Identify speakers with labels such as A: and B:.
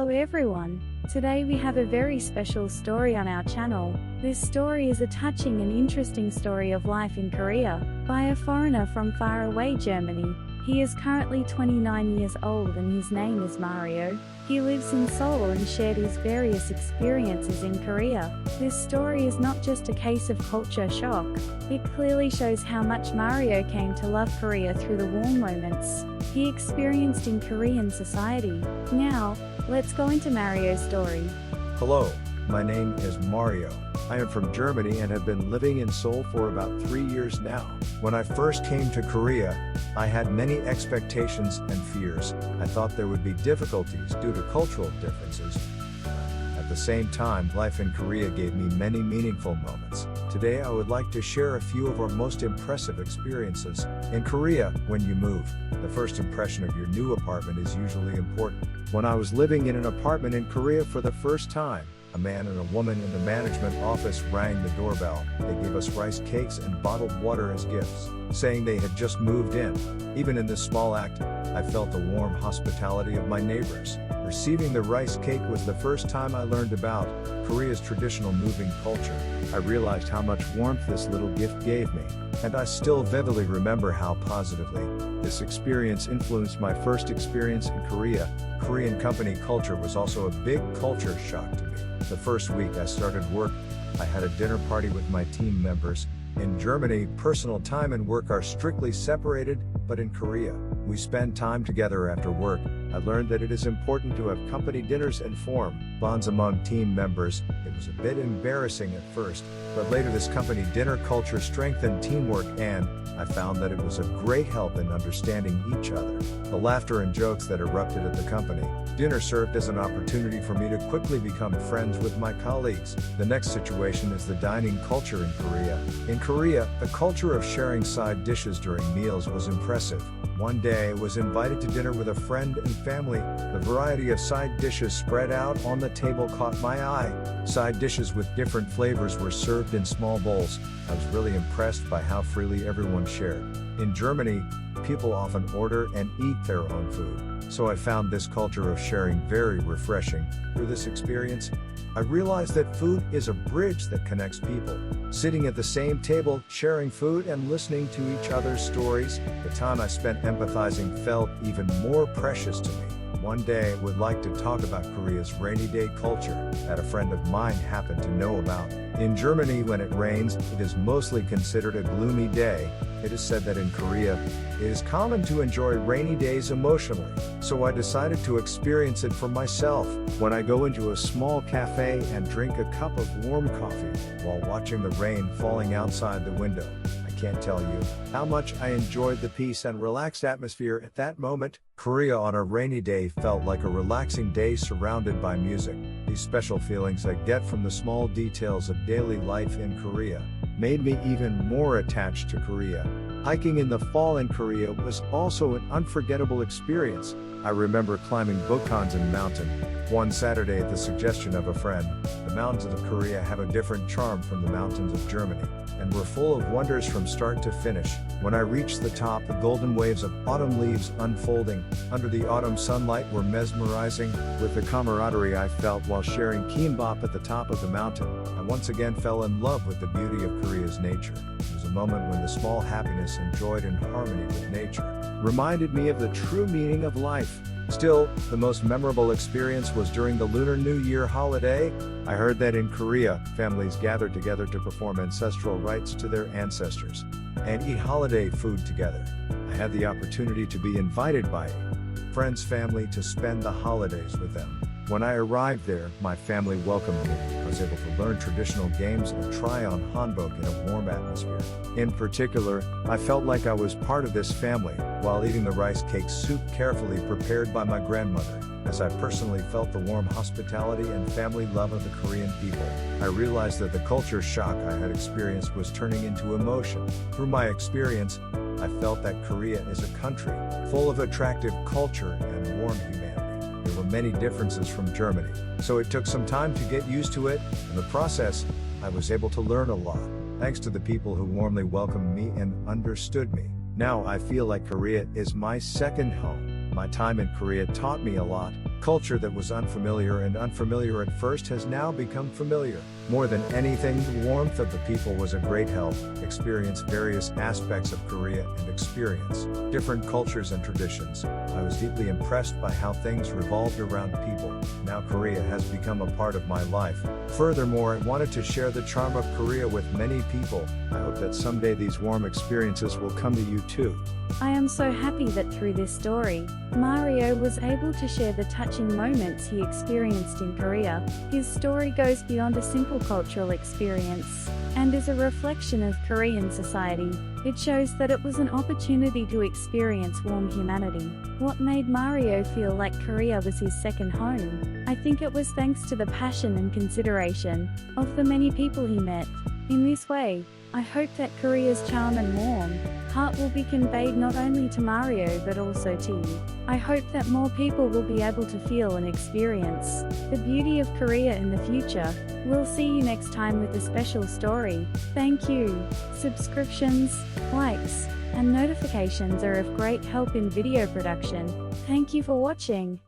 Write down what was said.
A: Hello everyone. Today we have a very special story on our channel. This story is a touching and interesting story of life in Korea, by a foreigner from faraway Germany. He is currently 29 years old and his name is Mario. He lives in Seoul and shared his various experiences in Korea. This story is not just a case of culture shock. It clearly shows how much Mario came to love Korea through the warm moments he experienced in Korean society. Now, let's go into Mario's story.
B: Hello, my name is Mario. I am from Germany and have been living in Seoul for about 3 years now. When I first came to Korea, I had many expectations and fears. I thought there would be difficulties due to cultural differences. At the same time, life in Korea gave me many meaningful moments. Today I would like to share a few of our most impressive experiences. In Korea, when you move, the first impression of your new apartment is usually important. When I was living in an apartment in Korea for the first time, a man and a woman in the management office rang the doorbell. They gave us rice cakes and bottled water as gifts, saying they had just moved in. Even in this small act, I felt the warm hospitality of my neighbors. Receiving the rice cake was the first time I learned about Korea's traditional moving culture. I realized how much warmth this little gift gave me, and I still vividly remember how positively this experience influenced my first experience in Korea. Korean company culture was also a big culture shock to me. The first week I started work, I had a dinner party with my team members. In Germany, personal time and work are strictly separated, but in Korea, we spend time together after work. I learned that it is important to have company dinners and form bonds among team members. It was a bit embarrassing at first, but later this company dinner culture strengthened teamwork and I found that it was a great help in understanding each other. The laughter and jokes that erupted at the company dinner served as an opportunity for me to quickly become friends with my colleagues. The next situation is the dining culture in Korea. In Korea, the culture of sharing side dishes during meals was impressive. One day I was invited to dinner with a friend and family. The variety of side dishes spread out on the table caught my eye. Side dishes with different flavors were served in small bowls. I was really impressed by how freely everyone shared. In Germany, people often order and eat their own food, so I found this culture of sharing very refreshing. Through this experience, I realized that food is a bridge that connects people. Sitting at the same table, sharing food and listening to each other's stories, the time I spent empathizing felt even more precious to me. One day I would like to talk about Korea's rainy day culture that a friend of mine happened to know about. In Germany, when it rains, it is mostly considered a gloomy day. It is said that in Korea, it is common to enjoy rainy days emotionally, so I decided to experience it for myself. When I go into a small cafe and drink a cup of warm coffee while watching the rain falling outside the window, I can't tell you how much I enjoyed the peace and relaxed atmosphere at that moment. Korea on a rainy day felt like a relaxing day surrounded by music. These special feelings I get from the small details of daily life in Korea made me even more attached to Korea. Hiking in the fall in Korea was also an unforgettable experience. I remember climbing Bukhansan Mountain one Saturday at the suggestion of a friend. The mountains of Korea have a different charm from the mountains of Germany, and were full of wonders from start to finish. When I reached the top, the golden waves of autumn leaves unfolding under the autumn sunlight were mesmerizing. With the camaraderie I felt while sharing kimbap at the top of the mountain, I once again fell in love with the beauty of Korea's nature. It was a moment when the small happiness enjoyed in harmony with nature reminded me of the true meaning of life. Still, the most memorable experience was during the Lunar New Year holiday. I heard that in Korea, families gather together to perform ancestral rites to their ancestors and eat holiday food together. I had the opportunity to be invited by a friend's family to spend the holidays with them. When I arrived there, my family welcomed me. I was able to learn traditional games and try on hanbok in a warm atmosphere. In particular, I felt like I was part of this family while eating the rice cake soup carefully prepared by my grandmother. As I personally felt the warm hospitality and family love of the Korean people, I realized that the culture shock I had experienced was turning into emotion. Through my experience, I felt that Korea is a country full of attractive culture and warm humanity. There were many differences from Germany, so it took some time to get used to it. In the process, I was able to learn a lot, thanks to the people who warmly welcomed me and understood me. Now I feel like Korea is my second home. My time in Korea taught me a lot, Culture that was unfamiliar and unfamiliar at first has now become familiar. More than anything, the warmth of the people was a great help. Experience various aspects of Korea and experience different cultures and traditions. I was deeply impressed by how things revolved around people. Now Korea has become a part of my life. Furthermore, I wanted to share the charm of Korea with many people. I hope that someday these warm experiences will come to you too.
A: I am so happy that through this story, Mario was able to share the touching moments he experienced in Korea. His story goes beyond a simple cultural experience and is a reflection of Korean society. It shows that it was an opportunity to experience warm humanity. What made Mario feel like Korea was his second home? I think it was thanks to the passion and consideration of the many people he met. In this way, I hope that Korea's charm and warm heart will be conveyed not only to Mario but also to you. I hope that more people will be able to feel and experience the beauty of Korea in the future. We'll see you next time with a special story. Thank you. Subscriptions, likes, and notifications are of great help in video production. Thank you for watching.